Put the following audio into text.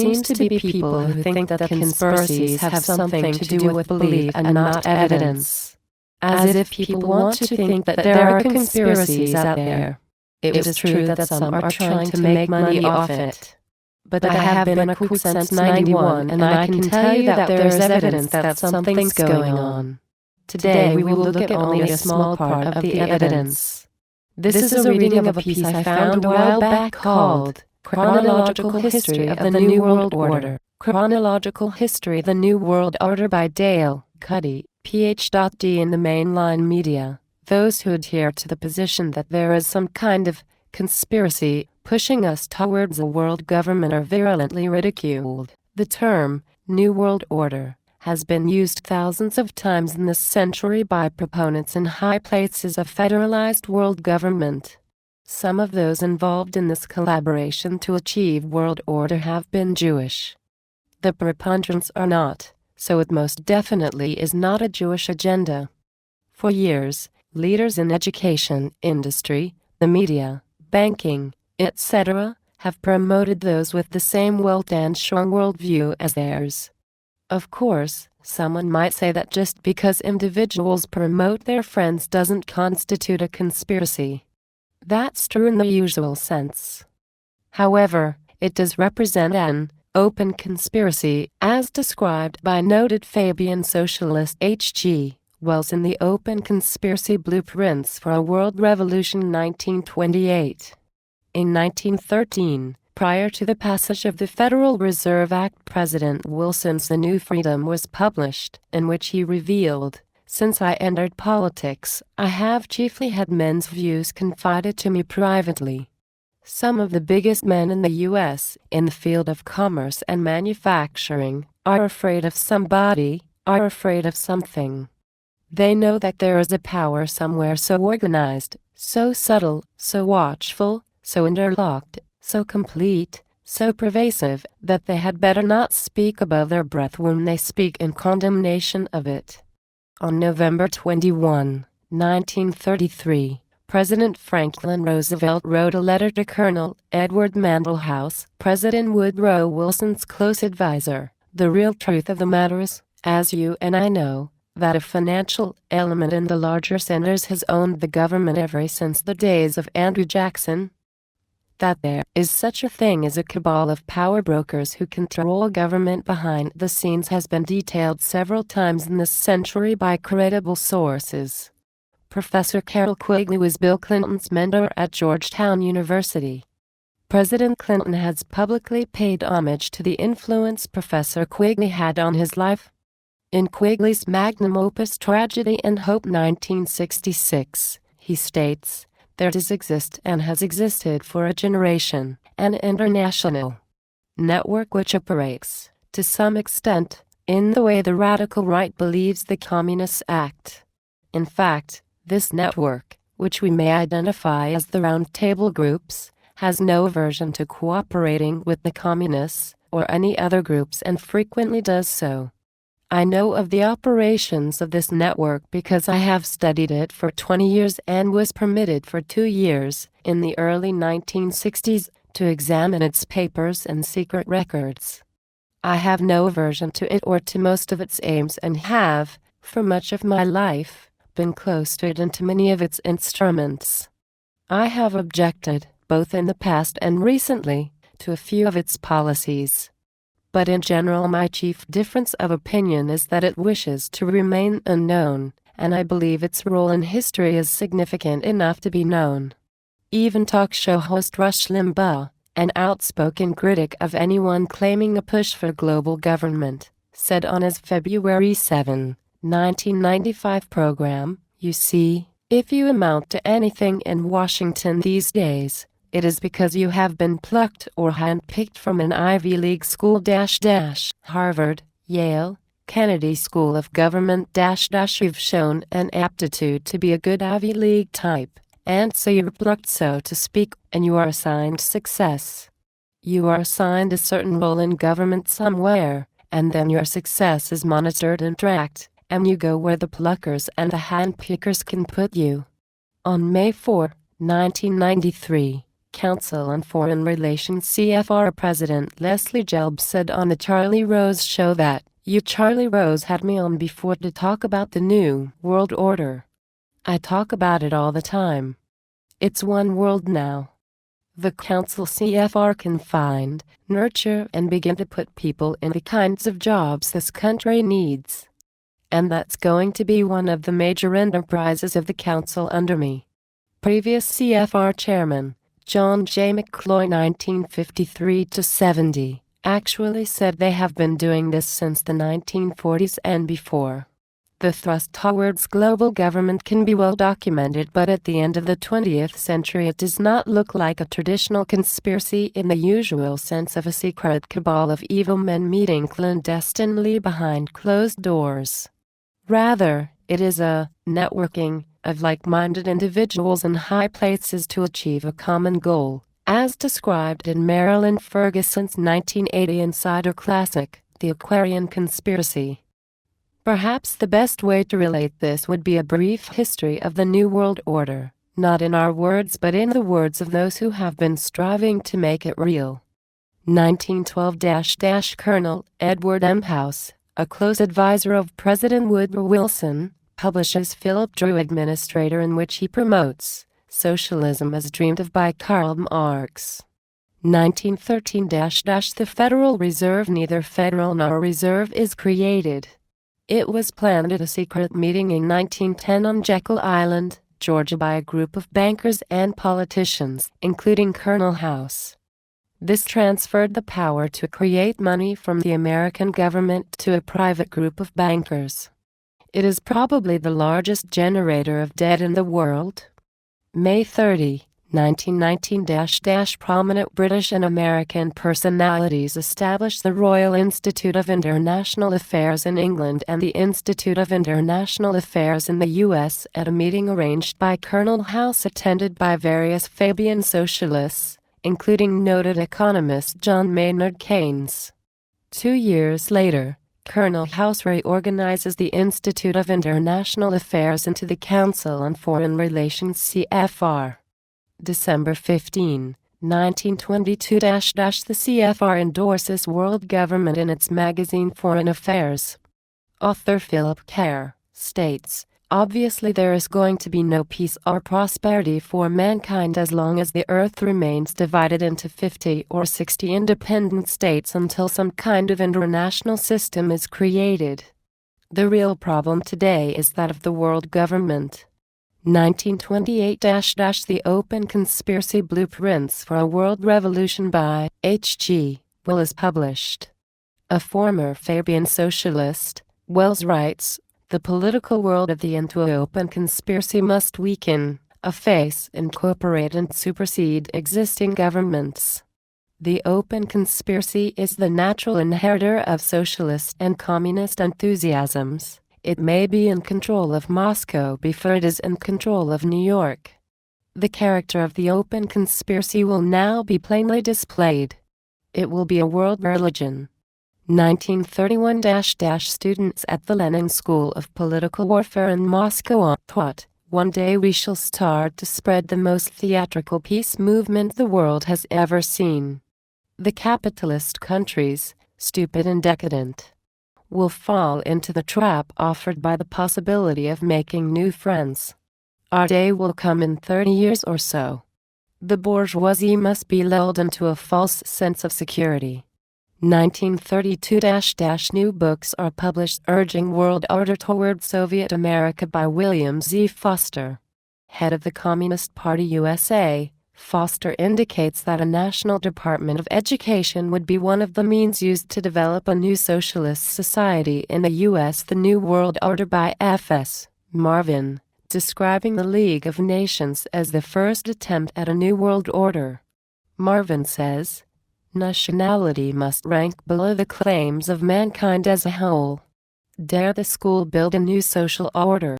seems to be people who think that conspiracies have something to do with belief and not evidence. As if people want to think that there are conspiracies out there. It is true that some are trying to make money off it. But I have been a kook since '91, and I can tell you that there is evidence that something's going on. Today we will look at only a small part of the evidence. This is a reading of a piece I found a while back called Chronological History of the New World Order. Chronological History of the New World Order by Dale Cuddy, Ph.D. in the mainline media. Those who adhere to the position that there is some kind of conspiracy pushing us towards a world government are virulently ridiculed. The term, New World Order, has been used thousands of times in this century by proponents in high places of federalized world government. Some of those involved in this collaboration to achieve world order have been Jewish. The preponderance are not, so it most definitely is not a Jewish agenda. For years, leaders in education, industry, the media, banking, etc., have promoted those with the same wealth and strong worldview as theirs. Of course, someone might say that just because individuals promote their friends doesn't constitute a conspiracy. That's true in the usual sense. However, it does represent an open conspiracy, as described by noted Fabian socialist H.G. Wells in the Open Conspiracy Blueprints for a World Revolution 1928. In 1913, prior to the passage of the Federal Reserve Act, President Wilson's The New Freedom was published, in which he revealed, "Since I entered politics, I have chiefly had men's views confided to me privately. Some of the biggest men in the U.S., in the field of commerce and manufacturing, are afraid of somebody, are afraid of something. They know that there is a power somewhere so organized, so subtle, so watchful, so interlocked, so complete, so pervasive, that they had better not speak above their breath when they speak in condemnation of it." On November 21, 1933, President Franklin Roosevelt wrote a letter to Colonel Edward Mandelhouse, President Woodrow Wilson's close advisor. "The real truth of the matter is, as you and I know, that a financial element in the larger centers has owned the government ever since the days of Andrew Jackson. That there is such a thing as a cabal of power brokers who control government behind the scenes has been detailed several times in this century by credible sources." Professor Carroll Quigley was Bill Clinton's mentor at Georgetown University. President Clinton has publicly paid homage to the influence Professor Quigley had on his life. In Quigley's magnum opus Tragedy and Hope 1966, he states, "There does exist and has existed for a generation, an international network which operates, to some extent, in the way the radical right believes the communists act. In fact, this network, which we may identify as the Round Table groups, has no aversion to cooperating with the communists or any other groups and frequently does so. I know of the operations of this network because I have studied it for 20 years and was permitted for 2 years, in the early 1960s, to examine its papers and secret records. I have no aversion to it or to most of its aims and have, for much of my life, been close to it and to many of its instruments. I have objected, both in the past and recently, to a few of its policies. But in general my chief difference of opinion is that it wishes to remain unknown, and I believe its role in history is significant enough to be known." Even talk show host Rush Limbaugh, an outspoken critic of anyone claiming a push for global government, said on his February 7, 1995 program, "You see, if you amount to anything in Washington these days, it is because you have been plucked or handpicked from an Ivy League school Harvard, Yale, Kennedy School of Government You've shown an aptitude to be a good Ivy League type, and so you're plucked, so to speak, and you are assigned success. You are assigned a certain role in government somewhere, and then your success is monitored and tracked, and you go where the pluckers and the handpickers can put you." On May 4, 1993, Council on Foreign Relations CFR President Leslie Gelb said on The Charlie Rose Show that, "You Charlie Rose had me on before to talk about the New World Order. I talk about it all the time. It's one world now. The Council CFR can find, nurture and begin to put people in the kinds of jobs this country needs. And that's going to be one of the major enterprises of the Council under me." Previous CFR Chairman, John J. McCloy 1953-70, actually said they have been doing this since the 1940s and before. The thrust towards global government can be well documented, but at the end of the 20th century it does not look like a traditional conspiracy in the usual sense of a secret cabal of evil men meeting clandestinely behind closed doors. Rather, it is a networking of like-minded individuals in high places to achieve a common goal, as described in Marilyn Ferguson's 1980 Insider classic, The Aquarian Conspiracy. Perhaps the best way to relate this would be a brief history of the New World Order, not in our words but in the words of those who have been striving to make it real. 1912 Colonel Edward M. House, a close advisor of President Woodrow Wilson, publishes Philip Drew Administrator, in which he promotes socialism as dreamed of by Karl Marx. 1913 The Federal Reserve. Neither federal nor reserve is created. It was planned at a secret meeting in 1910 on Jekyll Island, Georgia, by a group of bankers and politicians, including Colonel House. This transferred the power to create money from the American government to a private group of bankers. It is probably the largest generator of debt in the world. May 30, 1919 Prominent British and American personalities established the Royal Institute of International Affairs in England and the Institute of International Affairs in the U.S. at a meeting arranged by Colonel House, attended by various Fabian socialists, including noted economist John Maynard Keynes. 2 years later, Colonel House reorganizes the Institute of International Affairs into the Council on Foreign Relations CFR. December 15, 1922 The CFR endorses world government in its magazine Foreign Affairs. Author Philip Kerr states, "Obviously there is going to be no peace or prosperity for mankind as long as the earth remains divided into 50 or 60 independent states until some kind of international system is created. The real problem today is that of the world government." 1928 The Open Conspiracy Blueprints for a World Revolution by H.G. Wells published. A former Fabian socialist, Wells writes, "The political world of the NWO open conspiracy must weaken, efface, incorporate and supersede existing governments. The open conspiracy is the natural inheritor of socialist and communist enthusiasms. It may be in control of Moscow before it is in control of New York. The character of the open conspiracy will now be plainly displayed. It will be a world religion." 1931 Students at the Lenin School of Political Warfare in Moscow are taught, "One day we shall start to spread the most theatrical peace movement the world has ever seen. The capitalist countries, stupid and decadent, will fall into the trap offered by the possibility of making new friends. Our day will come in 30 years or so. The bourgeoisie must be lulled into a false sense of security." 1932 New books are published urging world order toward Soviet America by William Z. Foster. Head of the Communist Party USA, Foster indicates that a national Department of Education would be one of the means used to develop a new socialist society in the U.S. The New World Order by F.S. Marvin, describing the League of Nations as the first attempt at a new world order. Marvin says, "Nationality must rank below the claims of mankind as a whole. Dare the school build a new social order?"